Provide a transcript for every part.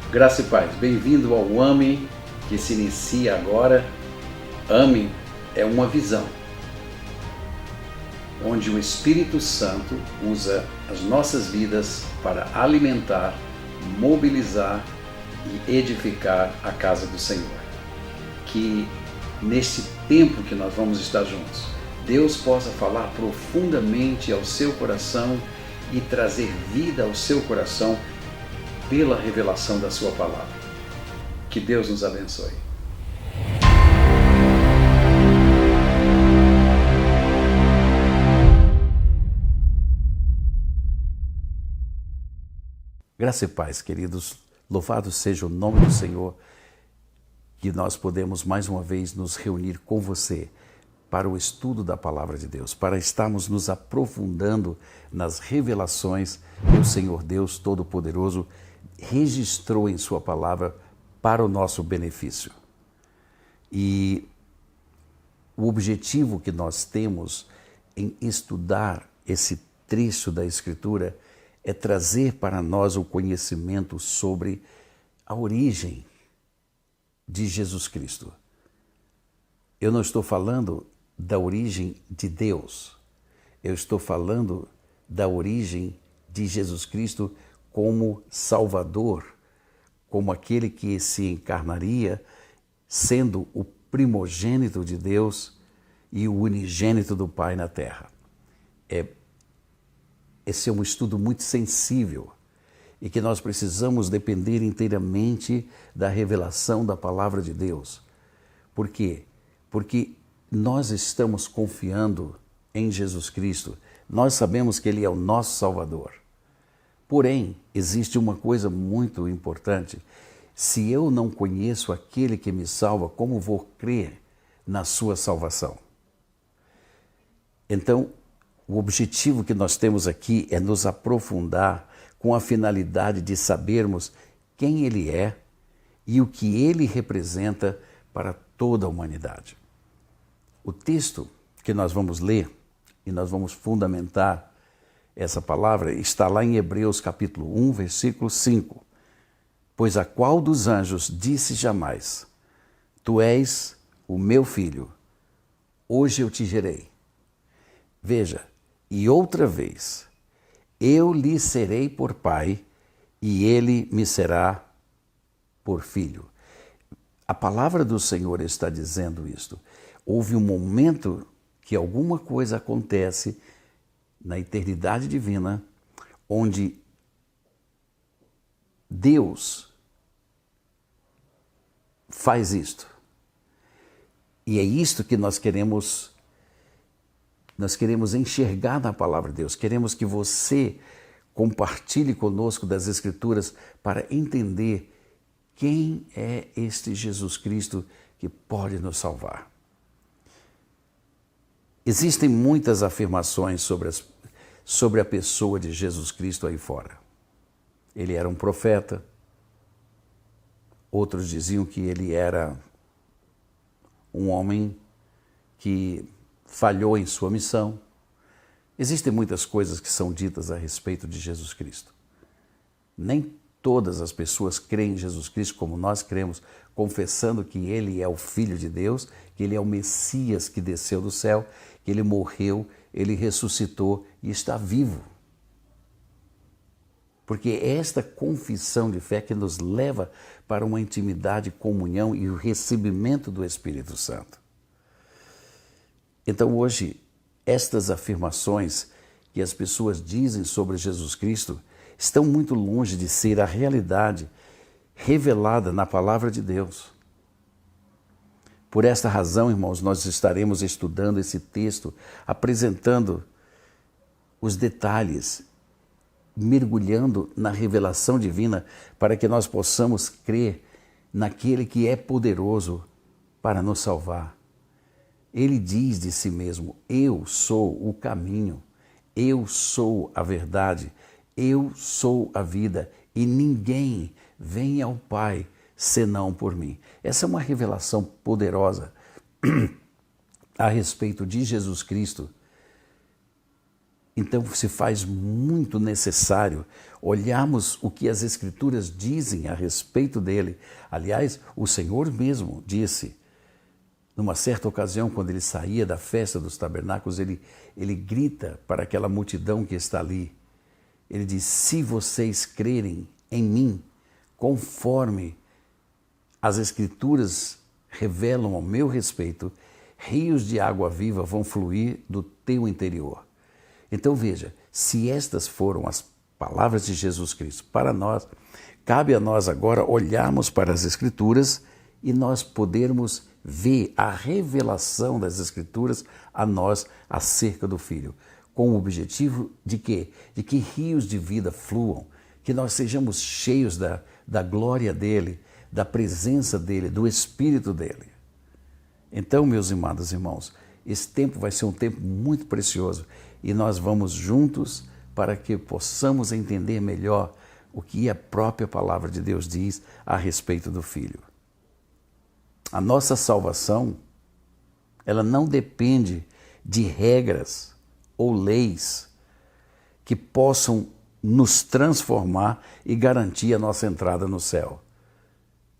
Graça e paz, bem-vindo ao AME, que se inicia agora. AME é uma visão, onde o Espírito Santo usa as nossas vidas para alimentar, mobilizar e edificar a casa do Senhor. Que neste tempo que nós vamos estar juntos, Deus possa falar profundamente ao seu coração e trazer vida ao seu coração pela revelação da sua palavra. Que Deus nos abençoe. Graça e paz, queridos. Louvado seja o nome do Senhor, que nós podemos mais uma vez nos reunir com você para o estudo da palavra de Deus, para estarmos nos aprofundando nas revelações que o Senhor Deus Todo-Poderoso registrou em sua palavra para o nosso benefício. E o objetivo que nós temos em estudar esse trecho da Escritura é trazer para nós o conhecimento sobre a origem de Jesus Cristo. Eu não estou falando da origem de Deus, eu estou falando da origem de Jesus Cristo como Salvador, como aquele que se encarnaria, sendo o primogênito de Deus e o unigênito do Pai na terra. Esse é um estudo muito sensível e que nós precisamos depender inteiramente da revelação da palavra de Deus. Por quê? Porque nós estamos confiando em Jesus Cristo, nós sabemos que Ele é o nosso Salvador. Porém, existe uma coisa muito importante. Se eu não conheço aquele que me salva, como vou crer na sua salvação? Então, o objetivo que nós temos aqui é nos aprofundar com a finalidade de sabermos quem Ele é e o que Ele representa para toda a humanidade. O texto que nós vamos ler e nós vamos fundamentar essa palavra está lá em Hebreus capítulo 1, versículo 5. Pois a qual dos anjos disse jamais: Tu és o meu filho, hoje eu te gerei. Veja, e outra vez, eu lhe serei por pai e ele me será por filho. A palavra do Senhor está dizendo isto. Houve um momento que alguma coisa acontece na eternidade divina, onde Deus faz isto. E é isto que nós queremos enxergar na palavra de Deus. Queremos que você compartilhe conosco das Escrituras para entender quem é este Jesus Cristo que pode nos salvar. Existem muitas afirmações sobre a pessoa de Jesus Cristo aí fora. Ele era um profeta. Outros diziam que ele era um homem que falhou em sua missão. Existem muitas coisas que são ditas a respeito de Jesus Cristo. Nem todas as pessoas creem em Jesus Cristo como nós cremos, confessando que Ele é o Filho de Deus, que Ele é o Messias que desceu do céu, que Ele morreu, Ele ressuscitou e está vivo. Porque é esta confissão de fé que nos leva para uma intimidade, comunhão e o recebimento do Espírito Santo. Então hoje, estas afirmações que as pessoas dizem sobre Jesus Cristo estão muito longe de ser a realidade revelada na palavra de Deus. Por esta razão, irmãos, nós estaremos estudando esse texto, apresentando os detalhes, mergulhando na revelação divina para que nós possamos crer naquele que é poderoso para nos salvar. Ele diz de si mesmo: eu sou o caminho, eu sou a verdade, eu sou a vida e ninguém vem ao Pai senão por mim. Essa é uma revelação poderosa a respeito de Jesus Cristo, Então se faz muito necessário olharmos o que as Escrituras dizem a respeito dele. Aliás, o Senhor mesmo disse, numa certa ocasião, quando ele saía da festa dos tabernáculos, ele grita para aquela multidão que está ali. Ele diz, se vocês crerem em mim, conforme as Escrituras revelam ao meu respeito, rios de água viva vão fluir do teu interior. Então veja, se estas foram as palavras de Jesus Cristo para nós, cabe a nós agora olharmos para as Escrituras e nós podermos ver a revelação das Escrituras a nós acerca do Filho, com o objetivo de quê? De que rios de vida fluam, que nós sejamos cheios da glória dEle, da presença dEle, do Espírito dEle. Então, meus amados irmãos, esse tempo vai ser um tempo muito precioso e nós vamos juntos para que possamos entender melhor o que a própria palavra de Deus diz a respeito do Filho. A nossa salvação, ela não depende de regras ou leis que possam nos transformar e garantir a nossa entrada no céu.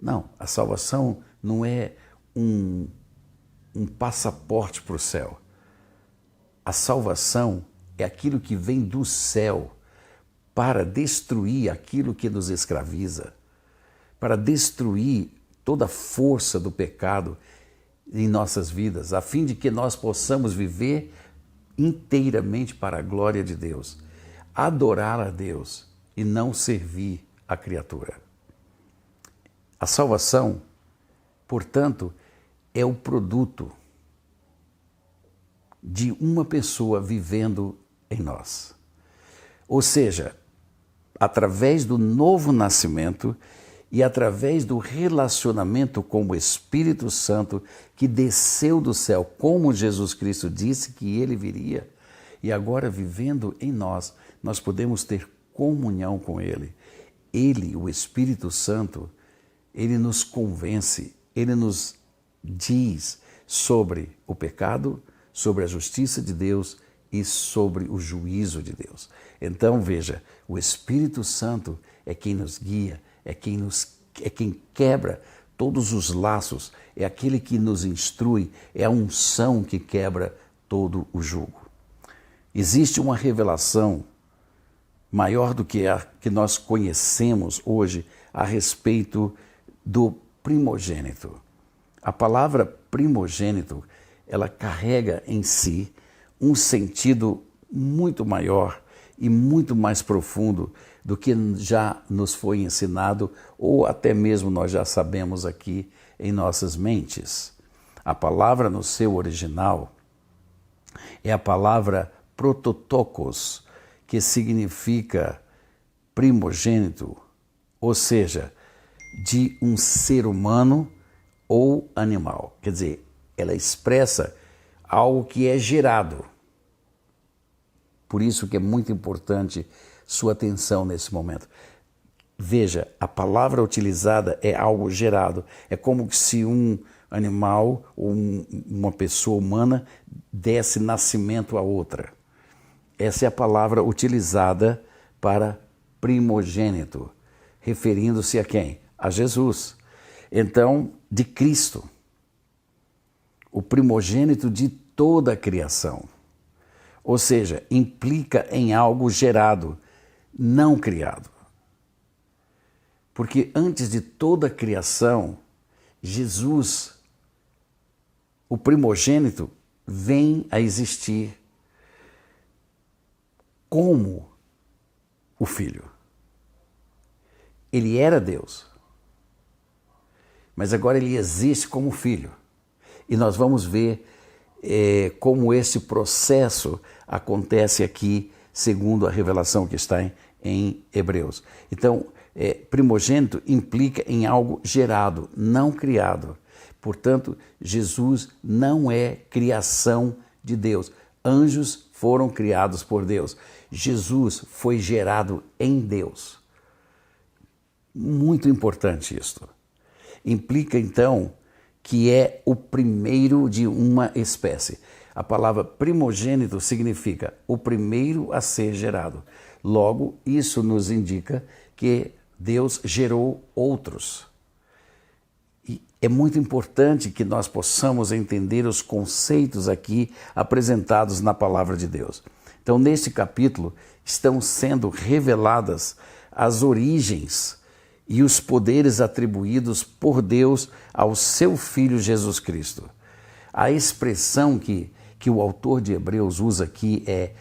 Não, a salvação não é um passaporte para o céu. A salvação é aquilo que vem do céu para destruir aquilo que nos escraviza, para destruir toda a força do pecado em nossas vidas, a fim de que nós possamos viver inteiramente para a glória de Deus, adorar a Deus e não servir a criatura. A salvação, portanto, é o produto de uma pessoa vivendo em nós. Ou seja, através do novo nascimento e através do relacionamento com o Espírito Santo que desceu do céu, como Jesus Cristo disse que ele viria, e agora vivendo em nós, nós podemos ter comunhão com ele. Ele, o Espírito Santo, ele nos convence, ele nos diz sobre o pecado, sobre a justiça de Deus e sobre o juízo de Deus. Então, veja, o Espírito Santo é quem nos guia, é quem quebra todos os laços, é aquele que nos instrui, é a unção que quebra todo o jugo. Existe uma revelação maior do que a que nós conhecemos hoje a respeito do primogênito. A palavra primogênito, ela carrega em si um sentido muito maior e muito mais profundo do que já nos foi ensinado ou até mesmo nós já sabemos aqui em nossas mentes. A palavra no seu original é a palavra prototokos, que significa primogênito, ou seja, de um ser humano ou animal. Quer dizer, ela expressa algo que é gerado. Por isso que é muito importante sua atenção nesse momento. Veja, a palavra utilizada é algo gerado. É como se um animal ou uma pessoa humana desse nascimento a outra. Essa é a palavra utilizada para primogênito, referindo-se a quem? A Jesus. Então, de Cristo, o primogênito de toda a criação. Ou seja, implica em algo gerado, não criado. Porque antes de toda a criação, Jesus, o primogênito, vem a existir como o Filho. Ele era Deus, mas agora ele existe como Filho. E nós vamos ver como esse processo acontece aqui, segundo a revelação que está em Hebreus. Então, primogênito implica em algo gerado, não criado. Portanto, Jesus não é criação de Deus. Anjos foram criados por Deus. Jesus foi gerado em Deus. Muito importante isto. Implica, então, que é o primeiro de uma espécie. A palavra primogênito significa o primeiro a ser gerado. Logo, isso nos indica que Deus gerou outros. E é muito importante que nós possamos entender os conceitos aqui apresentados na palavra de Deus. Então, neste capítulo, estão sendo reveladas as origens e os poderes atribuídos por Deus ao seu Filho Jesus Cristo. A expressão que o autor de Hebreus usa aqui é: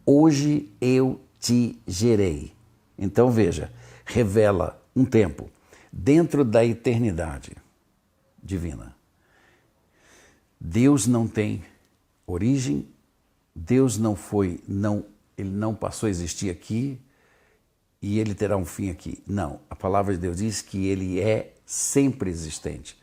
hoje eu te gerei. Então veja, revela um tempo dentro da eternidade divina. Deus não tem origem, Deus ele não passou a existir aqui e ele terá um fim aqui. Não, a palavra de Deus diz que ele é sempre existente.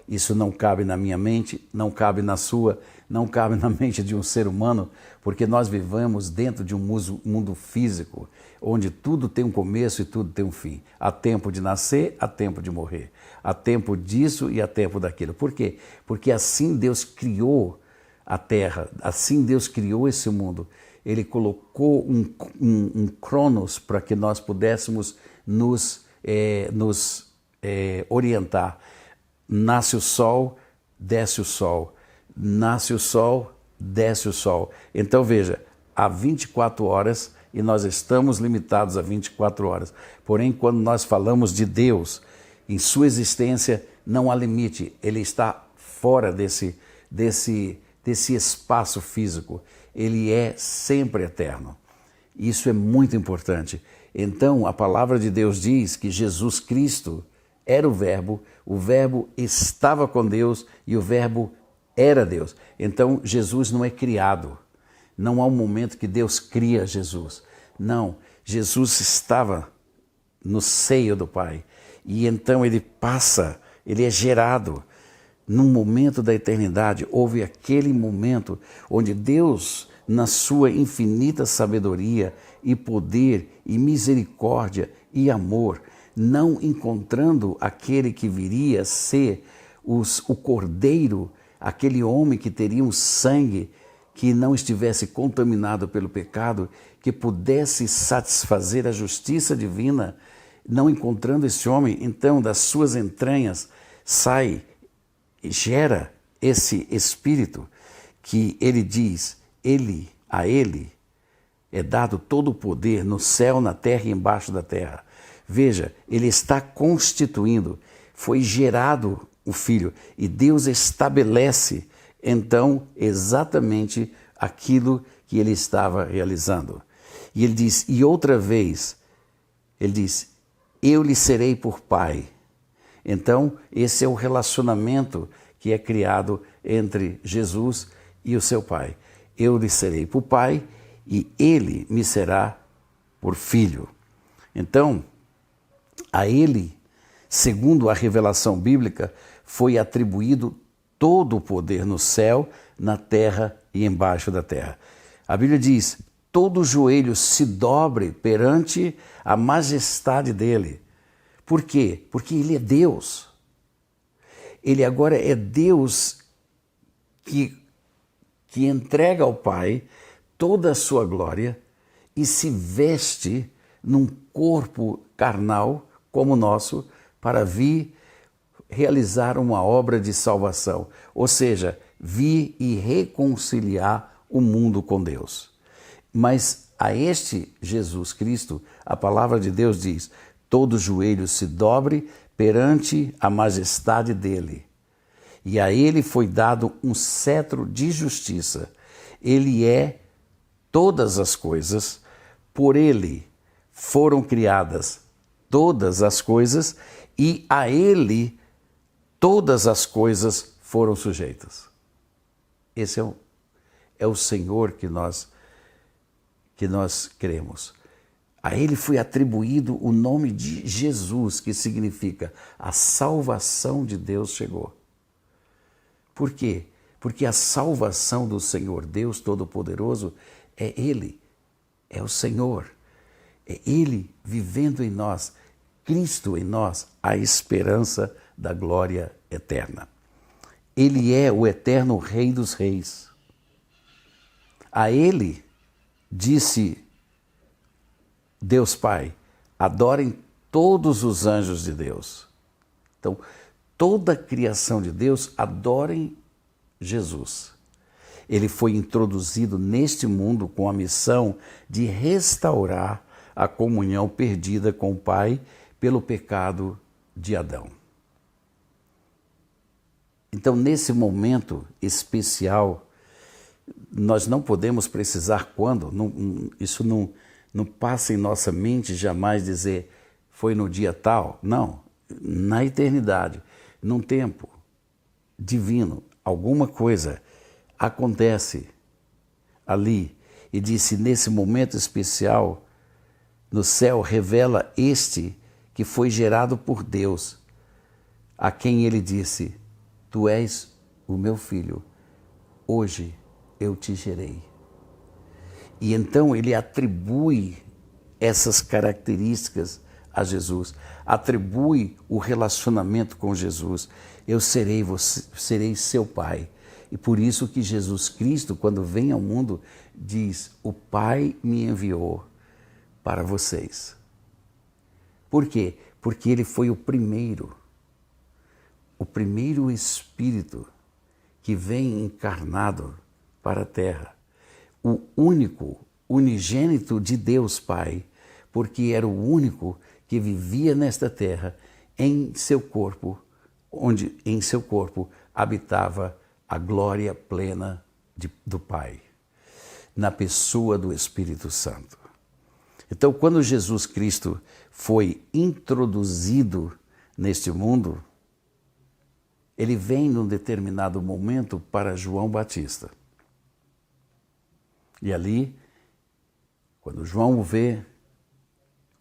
Isso não cabe na minha mente, não cabe na sua, não cabe na mente de um ser humano, porque nós vivemos dentro de um mundo físico, onde tudo tem um começo e tudo tem um fim. Há tempo de nascer, há tempo de morrer. Há tempo disso e há tempo daquilo. Por quê? Porque assim Deus criou a terra, assim Deus criou esse mundo. Ele colocou um cronos para que nós pudéssemos nos orientar. Nasce o sol, desce o sol. Nasce o sol, desce o sol. Então veja, há 24 horas e nós estamos limitados a 24 horas. Porém, quando nós falamos de Deus, em sua existência não há limite. Ele está fora desse espaço físico. Ele é sempre eterno. Isso é muito importante. Então, a palavra de Deus diz que Jesus Cristo era o Verbo estava com Deus e o Verbo era Deus. Então, Jesus não é criado. Não há um momento que Deus cria Jesus. Não, Jesus estava no seio do Pai. E então ele é gerado. Num momento da eternidade, houve aquele momento onde Deus, na sua infinita sabedoria e poder e misericórdia e amor, não encontrando aquele que viria a ser o cordeiro, aquele homem que teria um sangue que não estivesse contaminado pelo pecado, que pudesse satisfazer a justiça divina, não encontrando esse homem, então das suas entranhas gera esse Espírito que ele diz, a ele é dado todo o poder no céu, na terra e embaixo da terra. Veja, ele está constituindo, foi gerado o Filho e Deus estabelece então exatamente aquilo que ele estava realizando. E ele diz, e outra vez, ele diz, eu lhe serei por pai. Então, esse é o relacionamento que é criado entre Jesus e o seu pai. Eu lhe serei por pai e ele me será por filho. Então, a ele, segundo a revelação bíblica, foi atribuído todo o poder no céu, na terra e embaixo da terra. A Bíblia diz, todo joelho se dobre perante a majestade dele. Por quê? Porque ele é Deus. Ele agora é Deus que entrega ao Pai toda a sua glória e se veste num corpo carnal como o nosso para vir realizar uma obra de salvação. Ou seja, vir e reconciliar o mundo com Deus. Mas a este Jesus Cristo, a palavra de Deus diz, todo joelho se dobre perante a majestade dele. E a ele foi dado um cetro de justiça. Ele é todas as coisas, por ele foram criadas todas as coisas e a ele todas as coisas foram sujeitas. Esse é o Senhor que nós cremos. A ele foi atribuído o nome de Jesus, que significa a salvação de Deus chegou. Por quê? Porque a salvação do Senhor Deus Todo-Poderoso é Ele, é o Senhor. É Ele vivendo em nós, Cristo em nós, a esperança da glória eterna. Ele é o eterno Rei dos Reis. A ele disse Deus Pai: adorem todos os anjos de Deus. Então, toda a criação de Deus adorem Jesus. Ele foi introduzido neste mundo com a missão de restaurar a comunhão perdida com o Pai pelo pecado de Adão. Então, nesse momento especial, nós não podemos precisar quando, isso não passa em nossa mente jamais dizer foi no dia tal. Não, na eternidade, num tempo divino, alguma coisa acontece ali e disse, nesse momento especial, no céu revela este que foi gerado por Deus, a quem ele disse, tu és o meu filho, hoje eu te gerei. E então ele atribui essas características a Jesus, atribui o relacionamento com Jesus. Eu serei seu pai. E por isso que Jesus Cristo, quando vem ao mundo, diz, o Pai me enviou para vocês. Por quê? Porque ele foi o primeiro Espírito que vem encarnado para a Terra. O único, unigênito de Deus Pai, porque era o único que vivia nesta terra, em seu corpo, onde em seu corpo habitava a glória plena do Pai, na pessoa do Espírito Santo. Então, quando Jesus Cristo foi introduzido neste mundo, ele vem num determinado momento para João Batista. E ali, quando João o vê,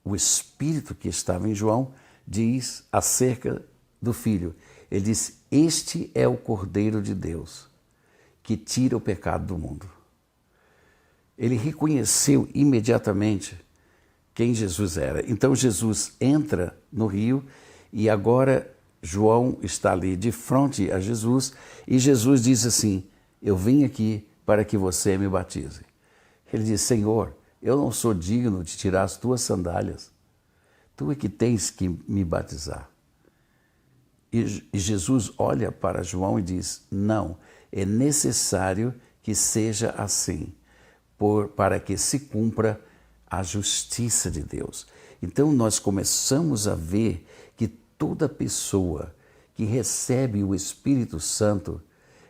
o Espírito que estava em João diz acerca do Filho. Ele diz, este é o Cordeiro de Deus, que tira o pecado do mundo. Ele reconheceu imediatamente quem Jesus era. Então Jesus entra no rio e agora João está ali de frente a Jesus e Jesus diz assim, eu vim aqui para que você me batize. Ele diz, Senhor, eu não sou digno de tirar as tuas sandálias. Tu é que tens que me batizar. E Jesus olha para João e diz, não, é necessário que seja assim, para que se cumpra a justiça de Deus. Então nós começamos a ver que toda pessoa que recebe o Espírito Santo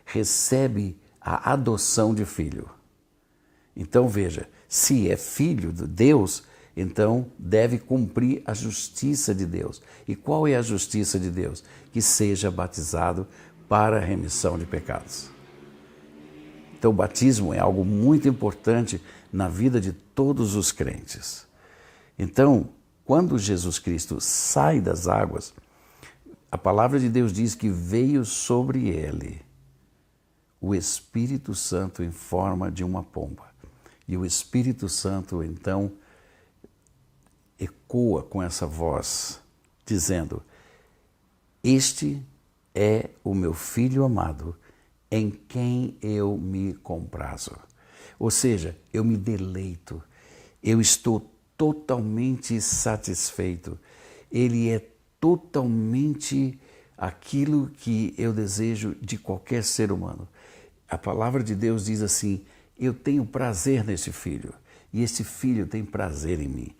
recebe a adoção de filho. Então veja, se é filho de Deus, então deve cumprir a justiça de Deus. E qual é a justiça de Deus? Que seja batizado para a remissão de pecados. Então o batismo é algo muito importante na vida de todos os crentes. Então, quando Jesus Cristo sai das águas, a palavra de Deus diz que veio sobre ele o Espírito Santo em forma de uma pomba. E o Espírito Santo, então, ecoa com essa voz, dizendo, este é o meu Filho amado, em quem eu me comprazo. Ou seja, eu me deleito, eu estou totalmente satisfeito. Ele é totalmente aquilo que eu desejo de qualquer ser humano. A palavra de Deus diz assim, eu tenho prazer nesse filho, e esse filho tem prazer em mim.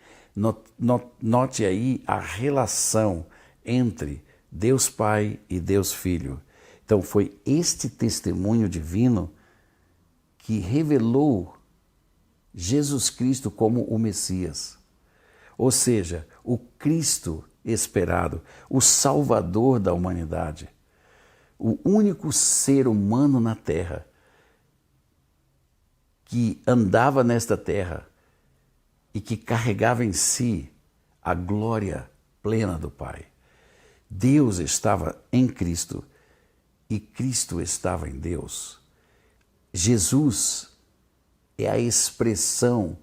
Note aí a relação entre Deus Pai e Deus Filho. Então foi este testemunho divino que revelou Jesus Cristo como o Messias. Ou seja, o Cristo esperado, o Salvador da humanidade. O único ser humano na Terra que andava nesta terra e que carregava em si a glória plena do Pai. Deus estava em Cristo e Cristo estava em Deus. Jesus é a expressão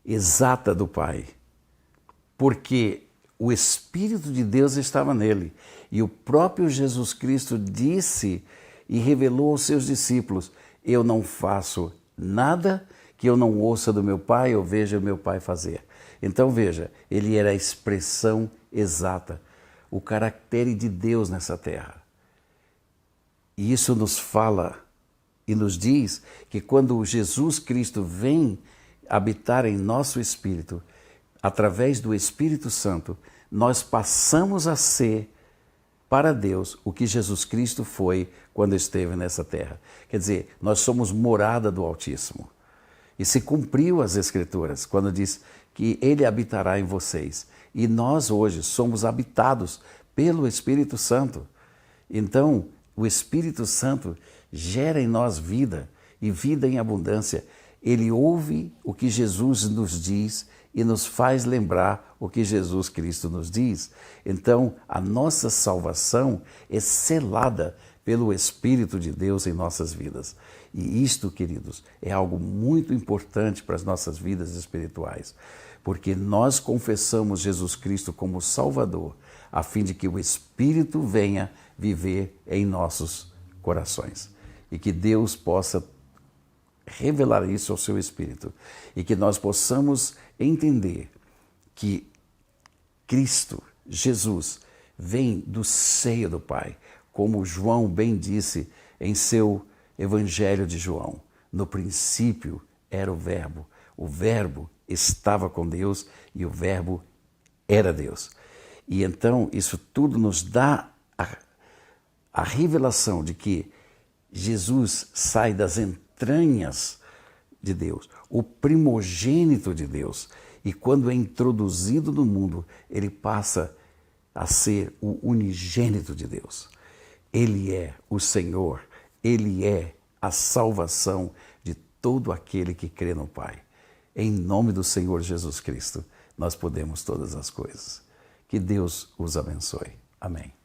exata do Pai, porque o Espírito de Deus estava nele e o próprio Jesus Cristo disse e revelou aos seus discípulos, eu não faço nada que eu não ouça do meu pai ou veja o meu pai fazer. Então veja, ele era a expressão exata, o caractere de Deus nessa terra. E isso nos fala e nos diz que quando Jesus Cristo vem habitar em nosso espírito, através do Espírito Santo, nós passamos a ser para Deus o que Jesus Cristo foi quando esteve nessa terra. Quer dizer, nós somos morada do Altíssimo. E se cumpriu as Escrituras quando diz que Ele habitará em vocês. E nós hoje somos habitados pelo Espírito Santo. Então, o Espírito Santo gera em nós vida e vida em abundância. Ele ouve o que Jesus nos diz e nos faz lembrar o que Jesus Cristo nos diz. Então, a nossa salvação é selada pelo Espírito de Deus em nossas vidas. E isto, queridos, é algo muito importante para as nossas vidas espirituais, porque nós confessamos Jesus Cristo como Salvador, a fim de que o Espírito venha viver em nossos corações. E que Deus possa revelar isso ao seu Espírito e que nós possamos entender que Cristo, Jesus, vem do seio do Pai, como João bem disse em seu Evangelho de João. No princípio era o Verbo estava com Deus e o Verbo era Deus. E então isso tudo nos dá a revelação de que Jesus sai das entranhas de Deus, o primogênito de Deus, e quando é introduzido no mundo, ele passa a ser o unigênito de Deus. Ele é o Senhor, ele é a salvação de todo aquele que crê no Pai. Em nome do Senhor Jesus Cristo, nós podemos todas as coisas. Que Deus os abençoe. Amém.